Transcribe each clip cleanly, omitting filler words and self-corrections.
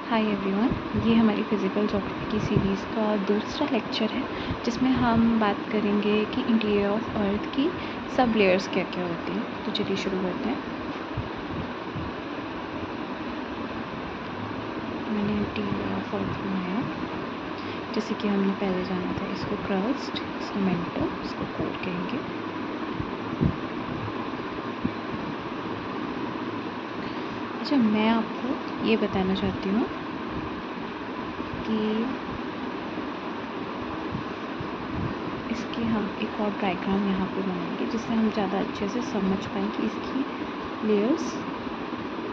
Hi everyone, ये हमारी physical geography की सीरीज़ का दूसरा लेक्चर है जिसमें हम बात करेंगे कि इंटीरियर ऑफ अर्थ की सब लेयर्स क्या क्या होती हैं। तो चलिए शुरू करते हैं। मैंने इंटीरियर ऑफ अर्थ बनाया, जैसे कि हमने पहले जाना था। इसको क्रस्ट, इसको मेंटल, इसको कोर कहेंगे। अच्छा, मैं आपको ये बताना चाहती हूँ कि इसकी हम एक और डायग्राम यहाँ पे बनाएंगे जिससे हम ज़्यादा अच्छे से समझ पाएँ कि इसकी लेयर्स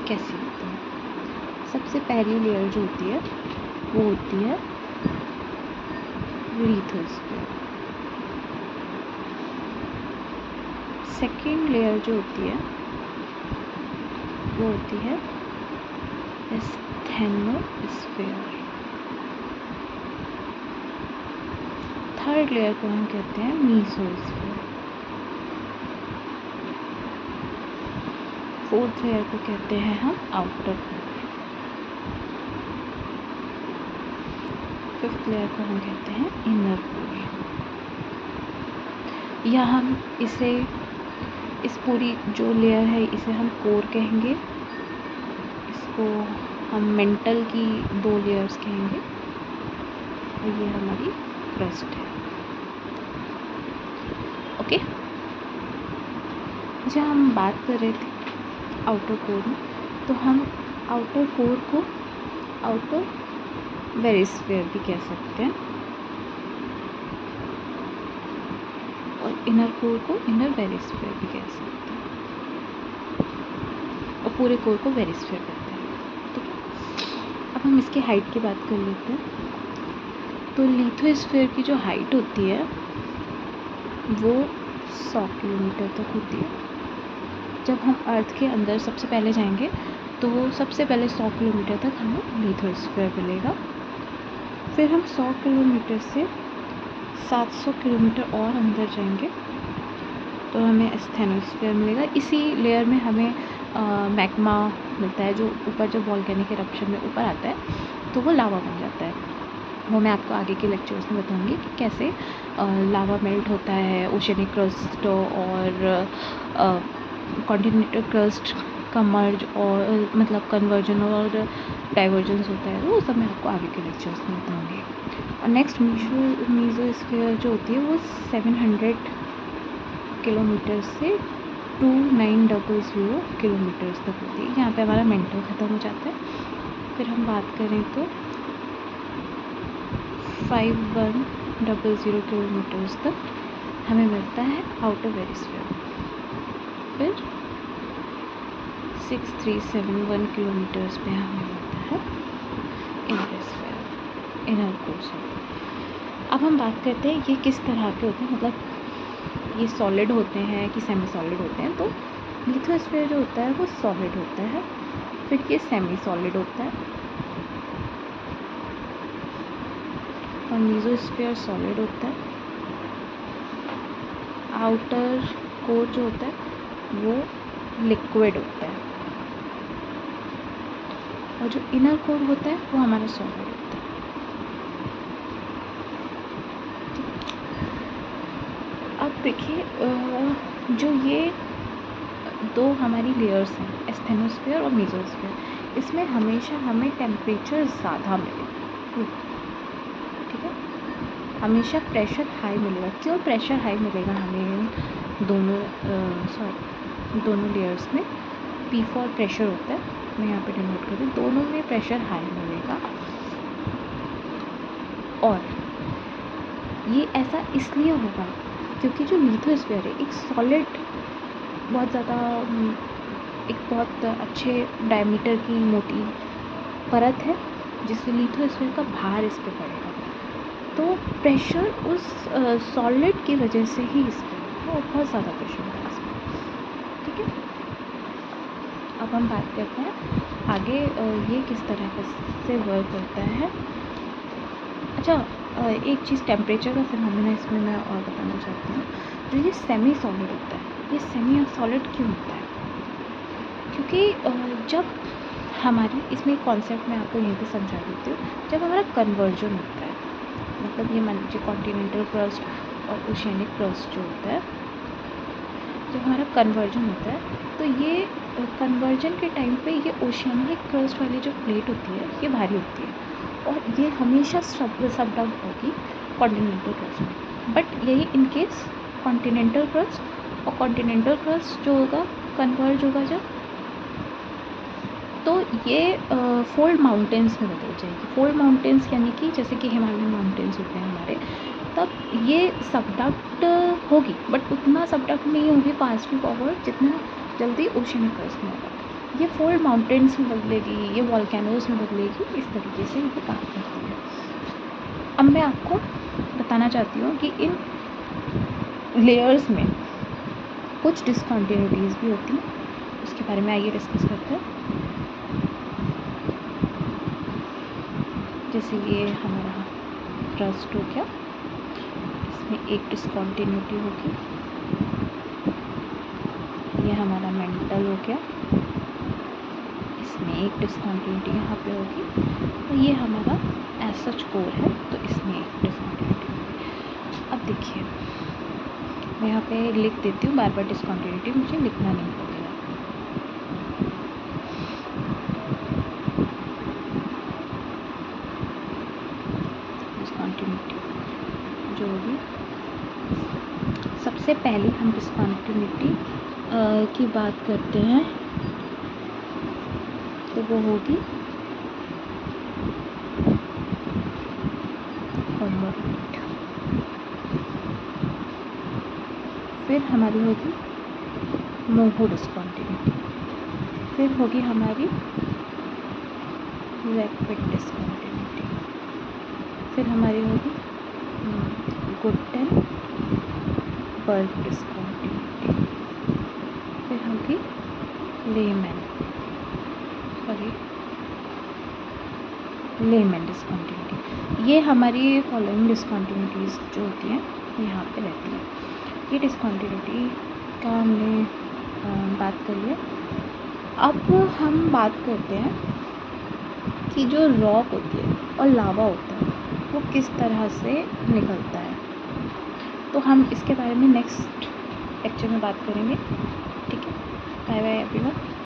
कैसी होती हैं। सबसे पहली लेयर जो होती है वो होती है लिथोस्फीयर। सेकेंड लेयर जो होती है वो होती है एस्थेनोस्फीयर। थर्ड लेयर को हम कहते हैं मीसोस्फीयर। फोर्थ लेयर को कहते हैं हम आउटर कोर। फिफ्थ लेयर को हम कहते हैं इनर कोर। या हम इसे, इस पूरी जो लेयर है इसे हम कोर कहेंगे। इसको हम मेंटल की 2 लेयर्स कहेंगे और ये हमारी क्रस्ट है। ओके, जब हम बात कर रहे थे आउटर कोर में, तो हम आउटर कोर को आउटर वेरिस्फीयर भी कह सकते हैं और इनर कोर को इनर वेरिस्फीयर भी कह सकते हैं और पूरे कोर को वेरिस्फीयर कहते हैं। ठीक है, अब हम इसकी हाइट की बात कर लेते हैं। तो लिथोस्फीयर की जो हाइट होती है वो 100 किलोमीटर तक होती है। जब हम अर्थ के अंदर सबसे पहले जाएंगे तो सबसे पहले 100 किलोमीटर तक हमें लिथोस्फीयर मिलेगा। फिर हम 100 किलोमीटर से 700 किलोमीटर और अंदर जाएंगे तो हमें एस्थेनोस्फीयर मिलेगा। इसी लेयर में हमें मैग्मा मिलता है, जो ऊपर जब वॉल्केनिक इरप्शन में ऊपर आता है तो वो लावा बन जाता है। वो मैं आपको आगे के लेक्चर्स में बताऊंगी कि कैसे लावा मेल्ट होता है, ओशनिक क्रस्ट और कॉन्टिनेंटल क्रस्ट का मर्ज और मतलब कन्वर्जन और डाइवर्जेंस होता है। वो सब मैं आपको आगे के लेक्चर्स में बताऊंगी। और नेक्स्ट मीसोस्फीयर जो होती है वो 700 किलोमीटर से 2900 किलोमीटर्स तक होती है। यहाँ पे हमारा मेंटल ख़त्म हो जाता है। फिर हम बात करें तो 5100 किलोमीटर्स तक हमें मिलता है आउटर वेरिस्फीयर। फिर 6371 किलोमीटर्स पे हमें मिलता है इनर कोर। अब हम बात करते हैं ये किस तरह के होते हैं, मतलब ये सॉलिड होते हैं कि सेमी सॉलिड होते हैं। तो लिथोस्फीयर जो होता है वो सॉलिड होता है, फिर ये सेमी सॉलिड होता है और मीसोस्फीयर सॉलिड होता है। आउटर कोर जो होता है वो लिक्विड होता है और जो इनर कोर होता है वो हमारा सॉलिड होता है। अब देखिए, जो ये 2 हमारी लेयर्स हैं एस्थेनोस्फीयर और मीसोस्फीयर, इसमें हमेशा हमें टेम्परेचर ज़्यादा मिलेगा। ठीक है, हमेशा प्रेशर हाई मिलेगा। क्यों प्रेशर हाई मिलेगा हमें दोनों लेयर्स में? P फॉर प्रेशर होता है, मैं यहाँ पे डिनोट कर दूँ। दोनों में प्रेशर हाई मिलेगा और ये ऐसा इसलिए होगा क्योंकि जो लिथोस्फीयर है एक सॉलिड, बहुत ज़्यादा, एक बहुत अच्छे डायमीटर की मोटी परत है जिससे लिथोस्फीयर का भार इस पर पड़ेगा। तो प्रेशर उस सॉलिड की वजह से ही इस पर बहुत ज़्यादा प्रेशर होगा इस पर। ठीक है, अब हम बात करते हैं आगे ये किस तरह से वर्क करता है। अच्छा, एक चीज़ टेम्परेचर का फिनोमेना इसमें मैं और बताना चाहती हूँ। जो ये सेमी सॉलिड होता है, ये सेमी सॉलिड क्यों होता है? क्योंकि जब हमारी इसमें कॉन्सेप्ट मैं आपको यहीं पे समझा देती हूँ। जब हमारा कन्वर्जन होता है, मतलब ये मान लीजिए कॉन्टिनेंटल क्रस्ट और ओशियनिक क्रस्ट जो होता है, जब हमारा कन्वर्जन होता है तो ये कन्वर्जन के टाइम पे ये ओशियनिक क्रस्ट वाली जो प्लेट होती है ये भारी होती है और ये हमेशा सब डाउन होगी कॉन्टिनेंटल क्रस्ट में। बट यही इन केस कॉन्टिनेंटल क्रस्ट और कॉन्टिनेंटल क्रस्ट जो होगा कन्वर्ज होगा जब, तो ये फोल्ड माउंटेन्स में बदल जाएगी। फोल्ड माउंटेन्स यानी कि जैसे कि हिमालयन माउंटेन्स होते हैं हमारे, तब ये सबडक्ट होगी बट उतना सबडक्ट नहीं होगी फास्ट फॉरवर्ड जितना जल्दी ओशियनिक क्रस्ट में होगा। ये फोल्ड माउंटेन्स में बदलेगी, ये वॉल्केनोज में बदलेगी, इस तरीके से ये काम करती है। अब मैं आपको बताना चाहती हूँ कि इन लेयर्स में कुछ डिसकंटिन्यूटीज़ भी होती हैं, उसके बारे में आइए डिस्कस करते हैं। जैसे ये हमारा क्रस्ट हो गया, इसमें एक डिसकंटिन्यूटी होगी, ये हमारा मेंटल हो गया, इसमें एक डिसकंटिन्यूटी यहाँ पे होगी, तो ये हमारा एज सच कोर है तो इसमें एक डिसकंटिन्यूटी होगी। अब देखिए मैं यहाँ पे लिख देती हूँ, बार बार डिसकंटिन्यूटी मुझे लिखना नहीं पड़ेगा। डिसकंटिन्यूटी जो होगी, सबसे पहले हम डिसकंटिन्यूटी की बात करते हैं तो वो होगी कॉन्वर्जेंट, फिर हमारी होगी मोहो डिसकंटिन्यूटी, फिर होगी हमारी रैपिड डिसकंटिन्यूटी, फिर हमारी होगी गुटेनबर्ग डिसकंटिन्यूटी, फिर होगी लेमैन डिसकंटिन्यूटी। ये हमारी फॉलोइंग डिसकंटिन्यूटीज़ जो होती हैं यहाँ पे रहती हैं। ये डिसकंटिन्यूटी का हमने बात कर लिया। अब हम बात करते हैं कि जो रॉक होती है और लावा होता है वो किस तरह से निकलता है, तो हम इसके बारे में नेक्स्ट लेक्चर में बात करेंगे। ठीक है, बाय बाय एवरीवन।